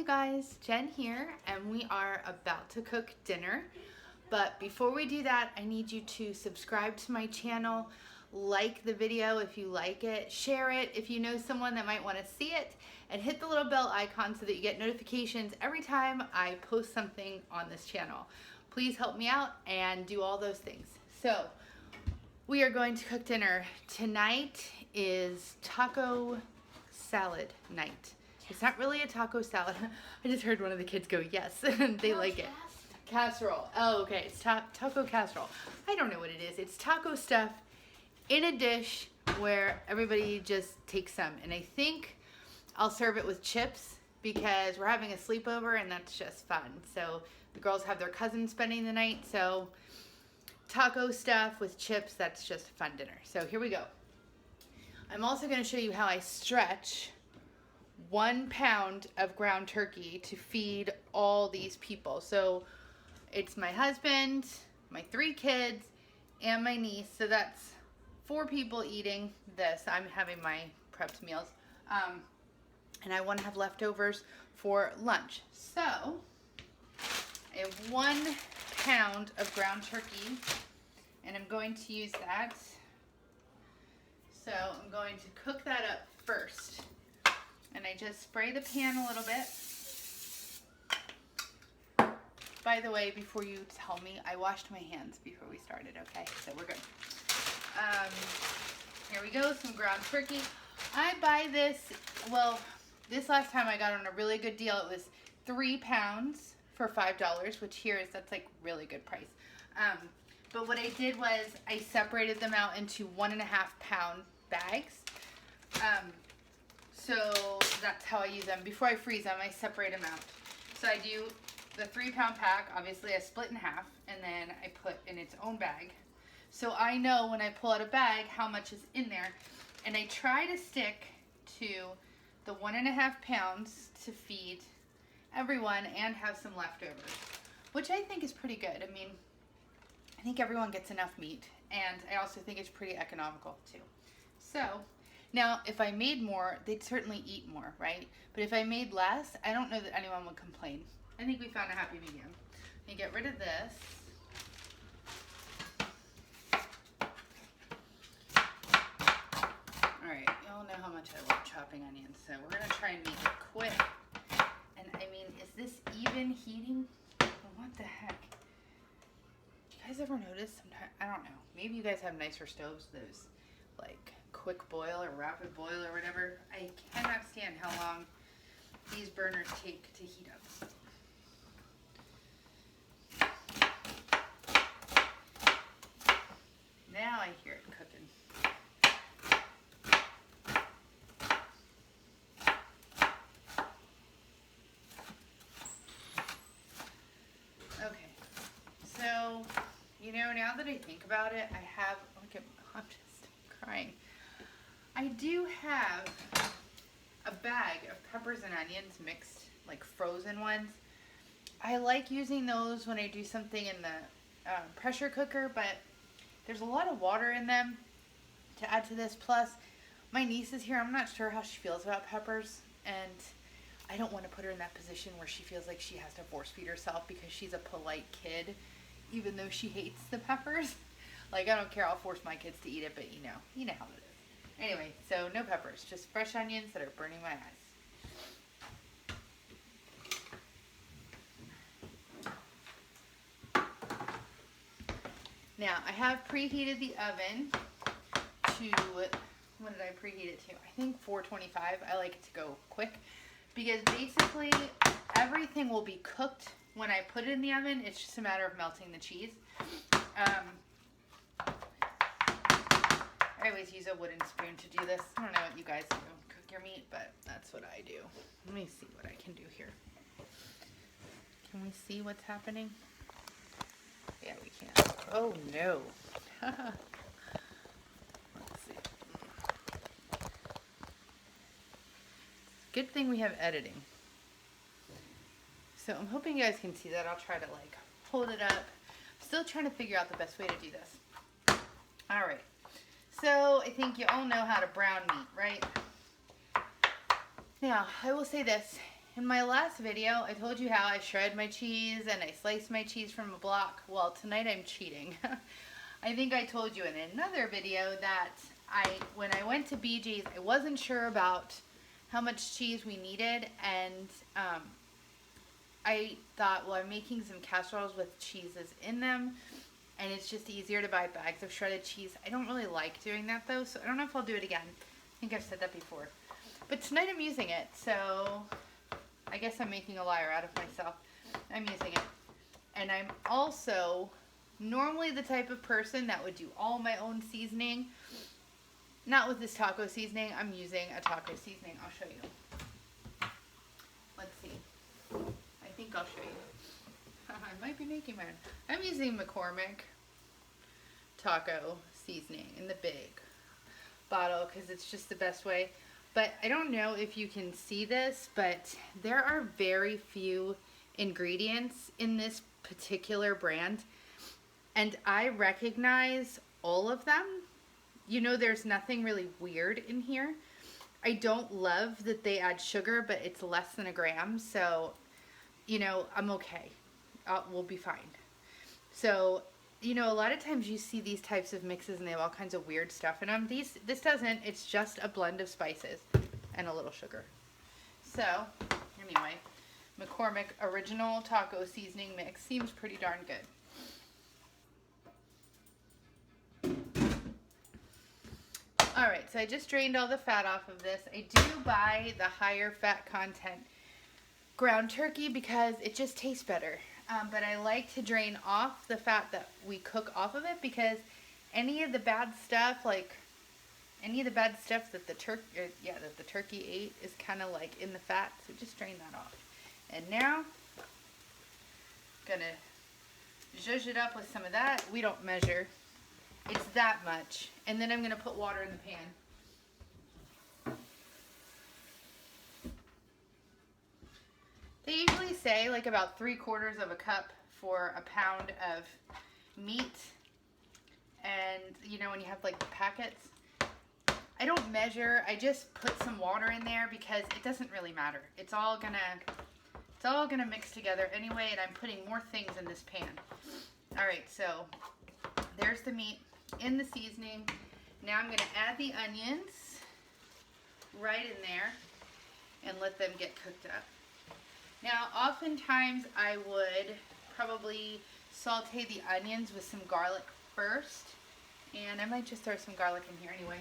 guys, Jen here, and we are about to cook dinner. But before we do that, I need you to subscribe to my channel, like the video if you like it, share it if you know someone that might want to see it, and hit the little bell icon so that you get notifications every time I post something on this channel. Please help me out and do all those things. So, we are going to cook dinner. Tonight is taco salad night. It's not really a taco salad. I just heard one of the kids go, yes, and they like it. Casserole. Oh, okay. It's taco casserole. I don't know what it is. It's taco stuff in a dish where everybody just takes some. And I think I'll serve it with chips because we're having a sleepover and that's just fun. So the girls have their cousins spending the night. So taco stuff with chips, that's just a fun dinner. So here we go. I'm also going to show you how I stretch 1 pound of ground turkey to feed all these people. So it's my husband, my 3 kids, and my niece. So that's 4 people eating this. I'm having my prepped meals. And I want to have leftovers for lunch. So I have 1 pound of ground turkey, and I'm going to use that. So I'm going to cook that up first. And I just spray the pan a little bit. By the way, before you tell me, I washed my hands before we started, okay? So we're good. Here we go, some ground turkey. I buy this, well, this last time I got on a really good deal. It was 3 pounds for $5, which here is, that's like really good price. But what I did was I separated them out into 1.5 pound bags. So that's how I use them. Before I freeze them, I separate them out. So I do the 3 pound pack, obviously I split in half, and then I put in its own bag. So I know when I pull out a bag how much is in there. And I try to stick to the 1.5 pounds to feed everyone and have some leftovers, which I think is pretty good. I mean, I think everyone gets enough meat, and I also think it's pretty economical too. So now, if I made more, they'd certainly eat more, right? But if I made less, I don't know that anyone would complain. I think we found a happy medium. Let me get rid of this. All right, y'all know how much I love chopping onions, so we're gonna try and make it quick. And I mean, is this even heating? What the heck? Do you guys ever notice sometimes, I don't know, maybe you guys have nicer stoves, those like quick boil or rapid boil or whatever. I cannot stand how long these burners take to heat up. Now I hear it cooking. Okay, so, you know, now that I think about it, I have, look, I'm just crying. I do have a bag of peppers and onions mixed, like frozen ones. I like using those when I do something in the pressure cooker, but there's a lot of water in them to add to this. Plus, my niece is here. I'm not sure how she feels about peppers, and I don't want to put her in that position where she feels like she has to force feed herself because she's a polite kid, even though she hates the peppers. Like, I don't care. I'll force my kids to eat it, but you know how it is. Anyway, so no peppers, just fresh onions that are burning my eyes. Now, I have preheated the oven to, what did I preheat it to? I think 425. I like it to go quick because basically everything will be cooked when I put it in the oven. It's just a matter of melting the cheese. I always use a wooden spoon to do this. I don't know what you guys do, cook your meat, but that's what I do. Let me see what I can do here. Can we see what's happening? Yeah, we can. Oh no. Let's see. Good thing we have editing. So I'm hoping you guys can see that. I'll try to like hold it up. I'm still trying to figure out the best way to do this. All right. So I think you all know how to brown meat, right? Now, I will say this. In my last video, I told you how I shred my cheese and I slice my cheese from a block. Well, tonight I'm cheating. I think I told you in another video that when I went to BJ's, I wasn't sure about how much cheese we needed, and I thought, well, I'm making some casseroles with cheeses in them, and it's just easier to buy bags of shredded cheese. I don't really like doing that though, so I don't know if I'll do it again. I think I've said that before. But tonight I'm using it, so I guess I'm making a liar out of myself. I'm using it. And I'm also normally the type of person that would do all my own seasoning. Not with this taco seasoning. I'm using a taco seasoning. I'll show you. Let's see. I think I'll show you. I might be making mine. I'm using McCormick taco seasoning in the big bottle because it's just the best way. But I don't know if you can see this, but there are very few ingredients in this particular brand. And I recognize all of them. You know, there's nothing really weird in here. I don't love that they add sugar, but it's less than a gram. So, you know, I'm okay. We'll be fine. So, you know, a lot of times you see these types of mixes and they have all kinds of weird stuff in them. This doesn't. It's just a blend of spices and a little sugar. So, anyway, McCormick Original Taco Seasoning Mix seems pretty darn good. Alright, so I just drained all the fat off of this. I do buy the higher fat content ground turkey because it just tastes better. But I like to drain off the fat that we cook off of it because any of the bad stuff, like any of the bad stuff that the turkey ate is kind of like in the fat. So just drain that off. And now, gonna zhuzh it up with some of that. We don't measure. It's that much. And then I'm going to put water in the pan. They usually say like about 3/4 of a cup for a pound of meat. And you know when you have like the packets, I don't measure. I just put some water in there because it doesn't really matter. It's all gonna mix together anyway, and I'm putting more things in this pan. All right, so there's the meat in the seasoning. Now I'm going to add the onions right in there and let them get cooked up. Now, oftentimes I would probably saute the onions with some garlic first, and I might just throw some garlic in here anyway.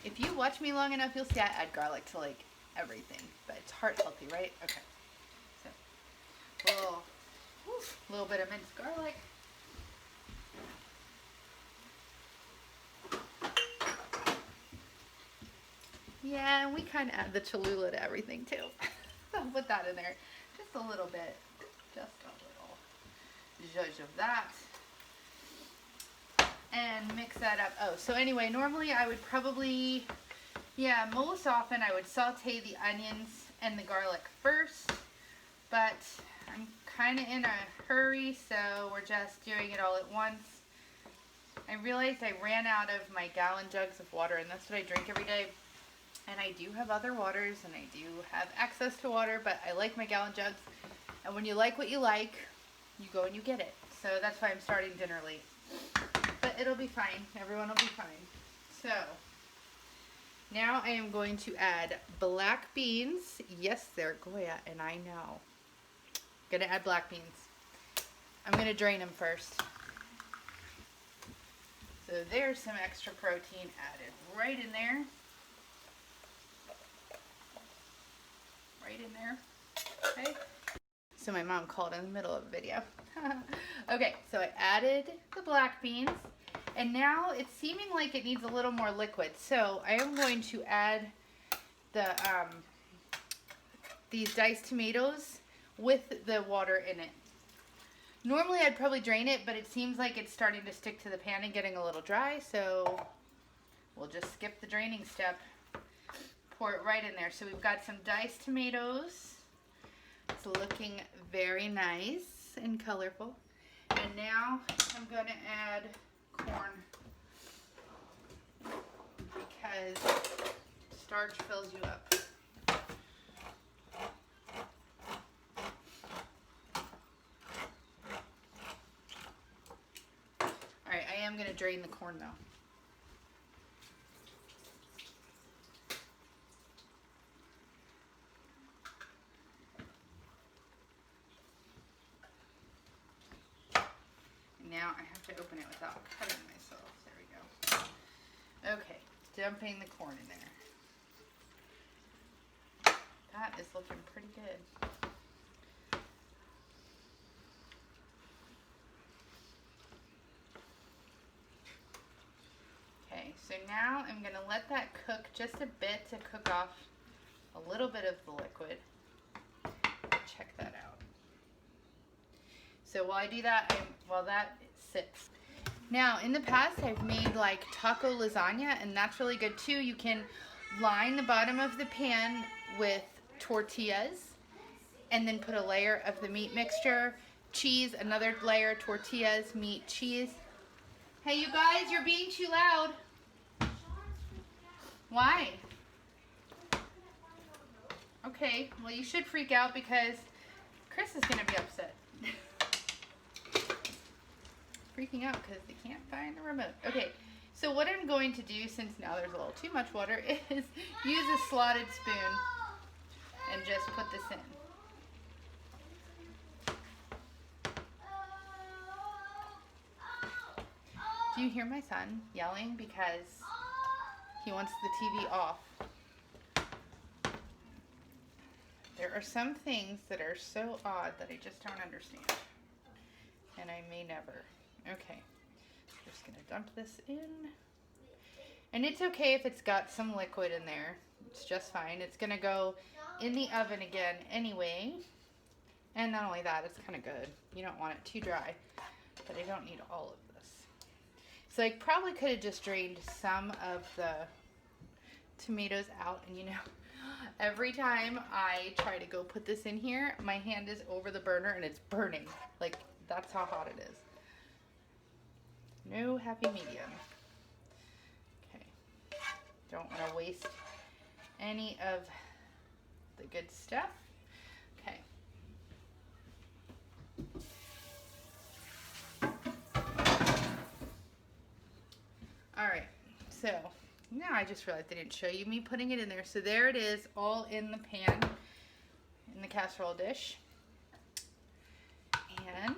If you watch me long enough, you'll see I add garlic to like everything, but it's heart healthy, right? Okay. So, a little bit of minced garlic. Yeah, and we kind of add the Cholula to everything too. I'll put that in there. Just a little bit. Just a little zhuzh of that. And mix that up. Oh, so anyway, normally I would probably, most often I would saute the onions and the garlic first. But I'm kind of in a hurry, so we're just doing it all at once. I realized I ran out of my gallon jugs of water, and that's what I drink every day. And I do have other waters, and I do have access to water, but I like my gallon jugs. And when you like what you like, you go and you get it. So that's why I'm starting dinner late. But it'll be fine. Everyone will be fine. So now I am going to add black beans. Yes, they're Goya, and I know. Gonna add black beans. I'm gonna drain them first. So there's some extra protein added right in there. Right in there. Okay. So my mom called in the middle of a video. Okay, so I added the black beans, and now it's seeming like it needs a little more liquid. So I am going to add the these diced tomatoes with the water in it. Normally I'd probably drain it, but it seems like it's starting to stick to the pan and getting a little dry, so we'll just skip the draining step. Pour it right in there. So we've got some diced tomatoes. It's looking very nice and colorful. And now I'm going to add corn. starch fills you up. All right, I am going to drain the corn though. Now I have to open it without cutting myself. There we go. Okay, dumping the corn in there. That is looking pretty good. Okay, so now I'm going to let that cook just a bit to cook off a little bit of the liquid. Check that out. So while I do that, while that sits. Now, in the past, I've made like taco lasagna, and that's really good too. You can line the bottom of the pan with tortillas, and then put a layer of the meat mixture, cheese, another layer, tortillas, meat, cheese. Hey, you guys, you're being too loud. Why? Okay, well, you should freak out because Chris is going to be upset. Freaking out because they can't find the remote. Okay, so what I'm going to do, since now there's a little too much water, is use a slotted spoon and just put this in. Do you hear my son yelling because he wants the TV off? There are some things that are so odd that I just don't understand. And I may never. Okay, just gonna dump this in. And it's okay if it's got some liquid in there. It's just fine. It's gonna go in the oven again anyway. And not only that, it's kind of good. You don't want it too dry, but I don't need all of this. So I probably could have just drained some of the tomatoes out, and you know, every time I try to go put this in here, my hand is over the burner and it's burning. Like, that's how hot it is. No happy medium. Okay. Don't want to waste any of the good stuff. Okay. All right. So now I just realized I didn't show you me putting it in there. So there it is, all in the pan, in the casserole dish. And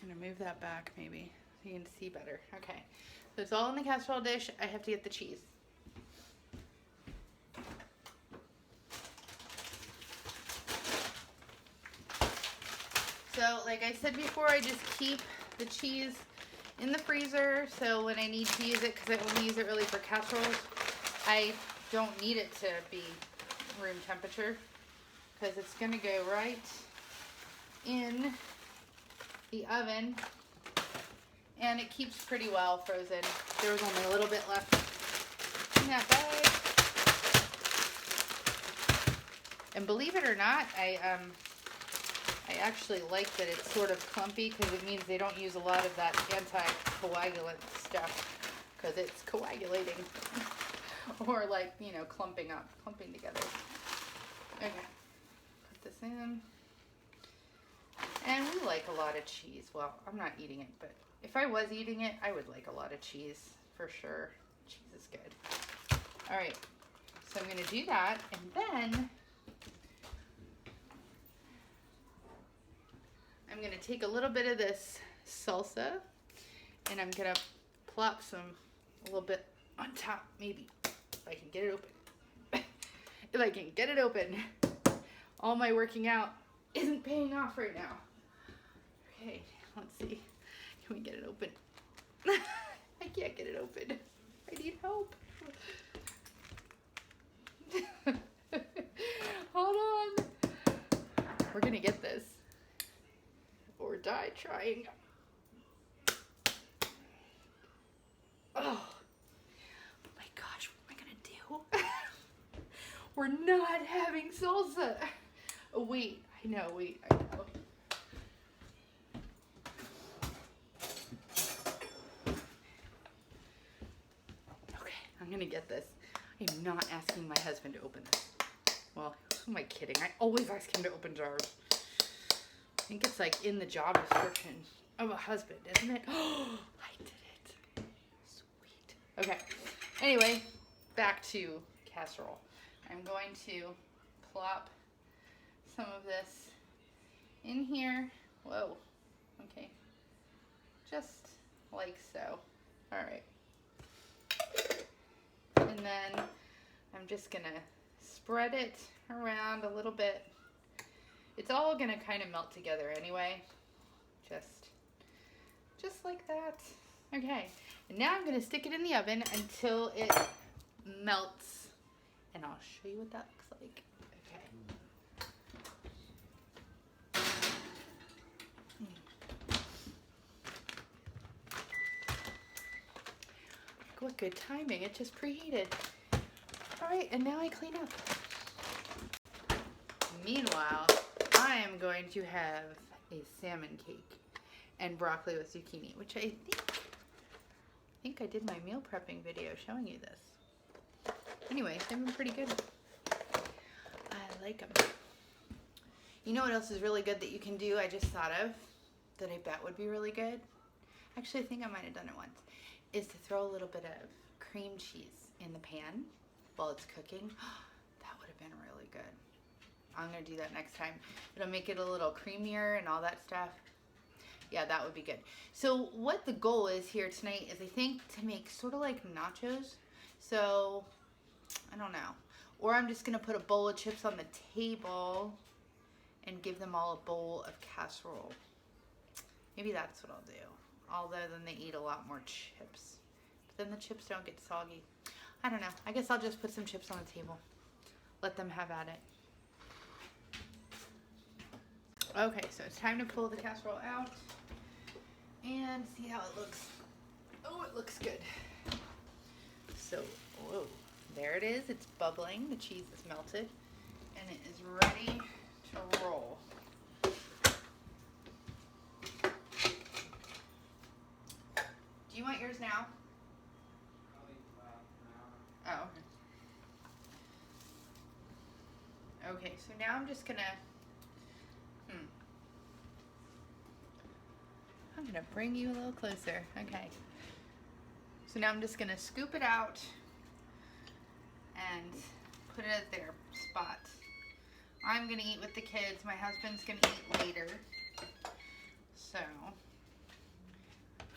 I'm gonna move that back maybe so you can see better. Okay, so it's all in the casserole dish. I have to get the cheese. So like I said before, I just keep the cheese in the freezer, so when I need to use it, because I only use it really for casseroles, I don't need it to be room temperature, because it's going to go right in the oven, and it keeps pretty well frozen. There was only a little bit left in that bag. And believe it or not, I actually like that it's sort of clumpy, because it means they don't use a lot of that anti-coagulant stuff, because it's coagulating. Or like, you know, clumping together. Okay, put this in. And we like a lot of cheese. Well, I'm not eating it, but if I was eating it, I would like a lot of cheese, for sure. Cheese is good. All right, so I'm gonna do that, and then I'm going to take a little bit of this salsa, and I'm going to plop a little bit on top, maybe, if I can get it open. If I can get it open. All my working out isn't paying off right now. Okay, let's see. Can we get it open? I can't get it open. I need help. Hold on. We're going to get this. Or die trying. Oh my gosh, what am I gonna do? We're not having salsa. Oh, wait, I know. Okay, I'm gonna get this. I'm not asking my husband to open this. Well, who am I kidding? I always ask him to open jars. I think it's like in the job description of a husband, isn't it? Oh, I did it. Sweet. Okay. Anyway, back to casserole. I'm going to plop some of this in here. Whoa. Okay. Just like so. All right. And then I'm just gonna spread it around a little bit. It's all gonna kind of melt together anyway. Just like that. Okay. And now I'm gonna stick it in the oven until it melts. And I'll show you what that looks like. What good timing, it just preheated. All right, and now I clean up. Meanwhile, I am going to have a salmon cake and broccoli with zucchini, which I think I did my meal prepping video showing you this. Anyway, they've been pretty good. I like them. You know what else is really good that you can do, I just thought of, that I bet would be really good? Actually, I think I might have done it once. Is to throw a little bit of cream cheese in the pan while it's cooking. That would have been really good. I'm gonna do that next time. It'll make it a little creamier and all that stuff. Yeah, that would be good. So what the goal is here tonight is I think to make sort of like nachos. So, I don't know. Or I'm just gonna put a bowl of chips on the table and give them all a bowl of casserole. Maybe that's what I'll do. Although then they eat a lot more chips. But then the chips don't get soggy. I don't know. I guess I'll just put some chips on the table. Let them have at it. Okay, so it's time to pull the casserole out and see how it looks. Oh, it looks good. So, whoa, there it is. It's bubbling. The cheese is melted and it is ready to roll. Do you want yours now? Oh, okay. Okay, so now I'm just gonna, I'm gonna bring you a little closer. Okay. So now I'm just gonna scoop it out and put it at their spot. I'm gonna eat with the kids. My husband's gonna eat later. So.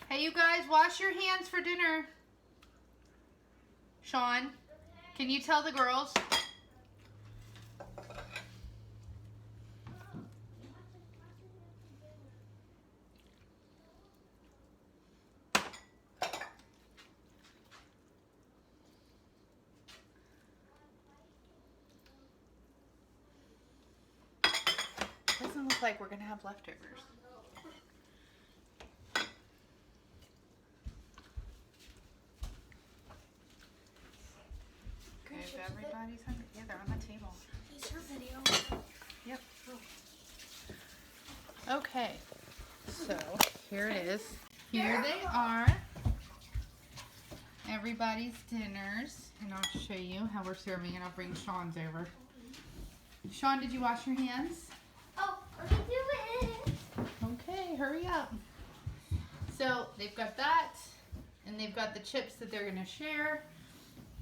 Hey, you guys, wash your hands for dinner. Sean, can you tell the girls? Doesn't look like we're gonna have leftovers. Everybody's hungry. Yeah, they're on the table. Is your video? Yep. Okay, so here it is. Here they are. Everybody's dinners. And I'll show you how we're serving it. I'll bring Sean's over. Sean, did you wash your hands? Oh, let me do it. Okay, hurry up. So they've got that, and they've got the chips that they're going to share.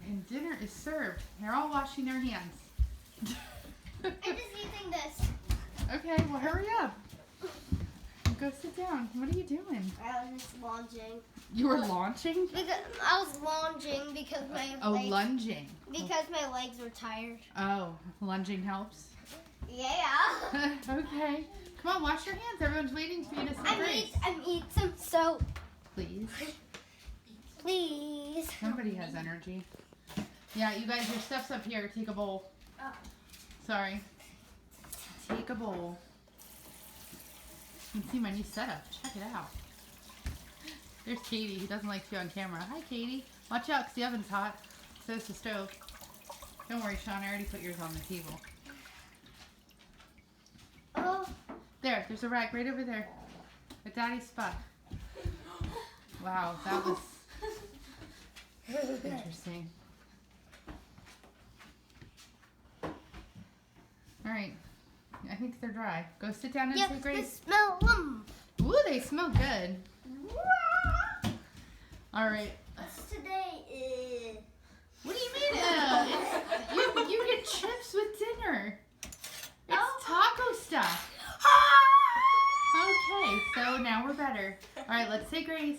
And dinner is served. They're all washing their hands. I'm just using this. Okay, well hurry up. Go sit down. What are you doing? I was just lunging. You were launching? Because I was lunging because my legs, lunging. because my legs were tired. Oh, lunging helps? Yeah. Okay. Come on, wash your hands. Everyone's waiting for you to say grace. I need some soap. Please. Please. Somebody has energy. Yeah, you guys, your stuff's up here. Take a bowl. Oh. Sorry. Take a bowl. You can see my new setup. Check it out. There's Katie, who doesn't like to be on camera. Hi, Katie. Watch out, because the oven's hot. So is the stove. Don't worry, Sean. I already put yours on the table. Oh. There's a rack right over there. At Daddy's spot. Wow, that was interesting. they're dry. Go sit down and Yeah, say they grace. smell them. Ooh, they smell good. All right. What's today? What do you mean? You get chips with dinner. It's Oh. taco stuff. Okay, so now we're better. All right, let's say grace.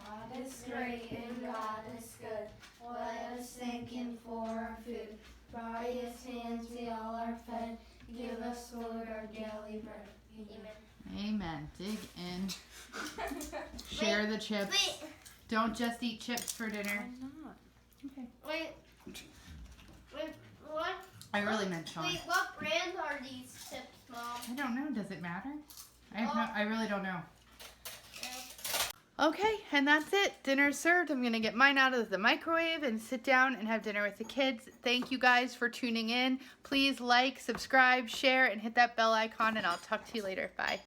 God is great and God is good. Let us thank Him for our food. By His hands we all are fed. Give us, Lord, our daily bread. Amen. Amen. Dig in. Share the chips. Wait, Don't just eat chips for dinner. Okay. wait, what? I really meant Sean. Wait, what brand are these chips, Mom? I don't know. Does it matter? I really don't know. Okay, and that's it. Dinner's served. I'm going to get mine out of the microwave and sit down and have dinner with the kids. Thank you guys for tuning in. Please like, subscribe, share, and hit that bell icon, and I'll talk to you later. Bye.